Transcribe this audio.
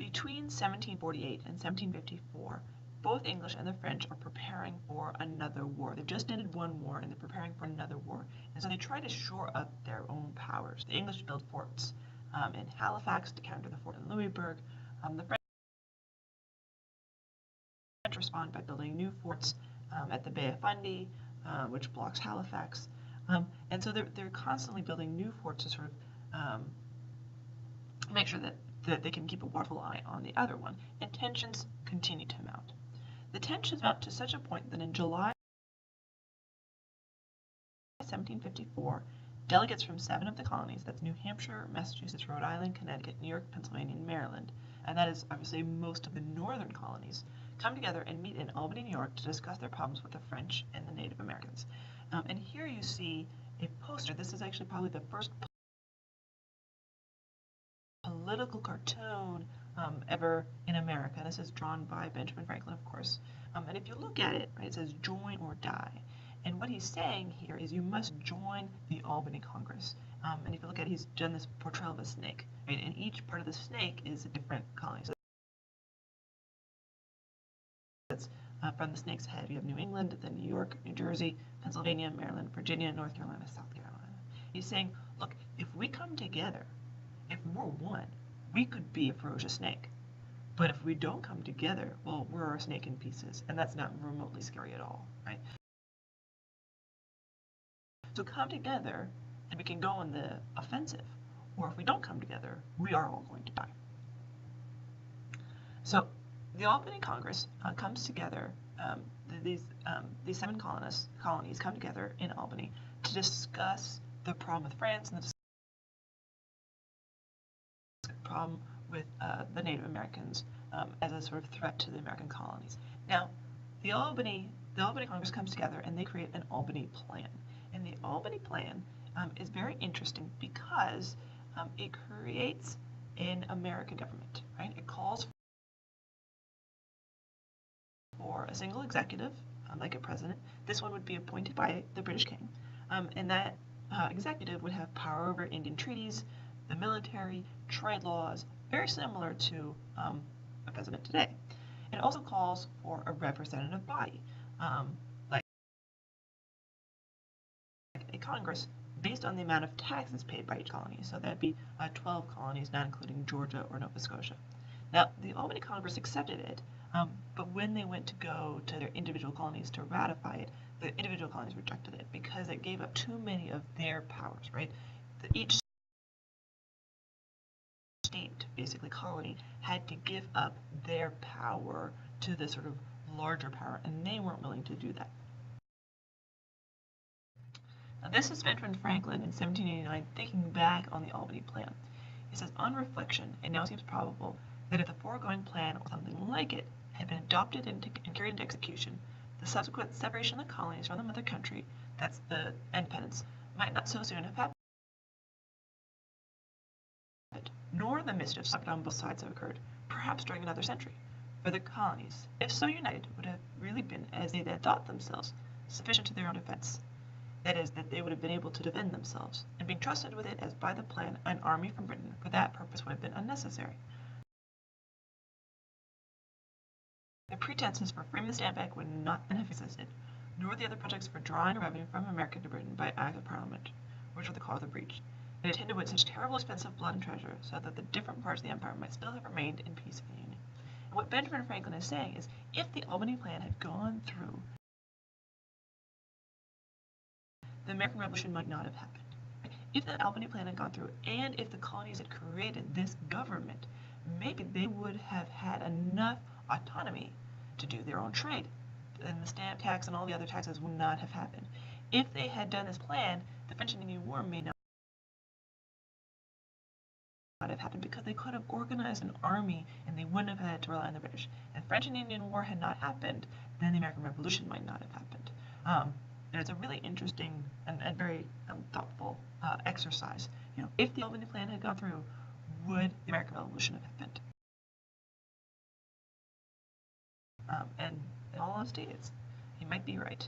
Between 1748 and 1754, both English and the French are preparing for another war. They've just ended one war and they're preparing for another war. And so they try to shore up their own powers. The English build forts in Halifax to counter the fort in Louisbourg. The French respond by building new forts at the Bay of Fundy, which blocks Halifax. And so they're constantly building new forts to sort of make sure that they can keep a watchful eye on the other one. And tensions continue to mount. The tensions mount to such a point that in July 1754, delegates from 7 of the colonies, that's New Hampshire, Massachusetts, Rhode Island, Connecticut, New York, Pennsylvania, and Maryland, and that is obviously most of the northern colonies, come together and meet in Albany, New York to discuss their problems with the French and the Native Americans. And here you see a poster. This is actually probably the first political cartoon ever in America. This is drawn by Benjamin Franklin, of course. And if you look at it, right, it says join or die. And what he's saying here is you must join the Albany Congress. And if you look at it, he's done this portrayal of a snake, right? And each part of the snake is a different colony. So that's from the snake's head, you have New England, then New York, New Jersey, Pennsylvania, Maryland, Virginia, North Carolina, South Carolina. He's saying, look, if we come together, if we're one, we could be a ferocious snake. But if we don't come together, well, we're a snake in pieces, and that's not remotely scary at all, right? So come together, and we can go on the offensive. Or if we don't come together, we are all going to die. So the Albany Congress comes together. These 7 colonies come together in Albany to discuss the problem with France and the problem with the Native Americans as a sort of threat to the American colonies. Now, the Albany Congress comes together and they create an Albany Plan. And the Albany Plan is very interesting because it creates an American government, right? It calls for a single executive, like a president. This one would be appointed by the British king, and that executive would have power over Indian treaties, the military, trade laws, very similar to a president today. It also calls for a representative body, like a Congress, based on the amount of taxes paid by each colony. So that'd be 12 colonies, not including Georgia or Nova Scotia. Now, the Albany Congress accepted it, but when they went to go to their individual colonies to ratify it, the individual colonies rejected it because it gave up too many of their powers, right? Each state, basically colony, had to give up their power to this sort of larger power, and they weren't willing to do that. Now, this is Benjamin Franklin in 1789 thinking back on the Albany Plan. He says, on reflection, it now seems probable that if the foregoing plan or something like it had been adopted and carried into execution, the subsequent separation of the colonies from the mother country, that's the independence, might not so soon have happened, nor the mischief suffered on both sides have occurred, perhaps during another century. For the colonies, if so united, would have really been, as they had thought themselves, sufficient to their own defense. That is, that they would have been able to defend themselves, and being trusted with it as by the plan, an army from Britain for that purpose would have been unnecessary. The pretenses for framing the Stamp Act would not then have existed, nor the other projects for drawing revenue from America to Britain by Act of Parliament, which were the cause of the breach. It attended with such terrible expense of blood and treasure, so that the different parts of the empire might still have remained in peace and union. And what Benjamin Franklin is saying is, if the Albany Plan had gone through, the American Revolution might not have happened. If the Albany Plan had gone through, and if the colonies had created this government, maybe they would have had enough autonomy to do their own trade, and the stamp tax and all the other taxes would not have happened. If they had done this plan, the French and Indian War may not have happened because they could have organized an army and they wouldn't have had to rely on the British. If French and Indian War had not happened, then the American Revolution might not have happened. And it's a really interesting and very thoughtful exercise. You know, if the Albany Plan had gone through, would the American Revolution have happened? And in all honesty, you might be right.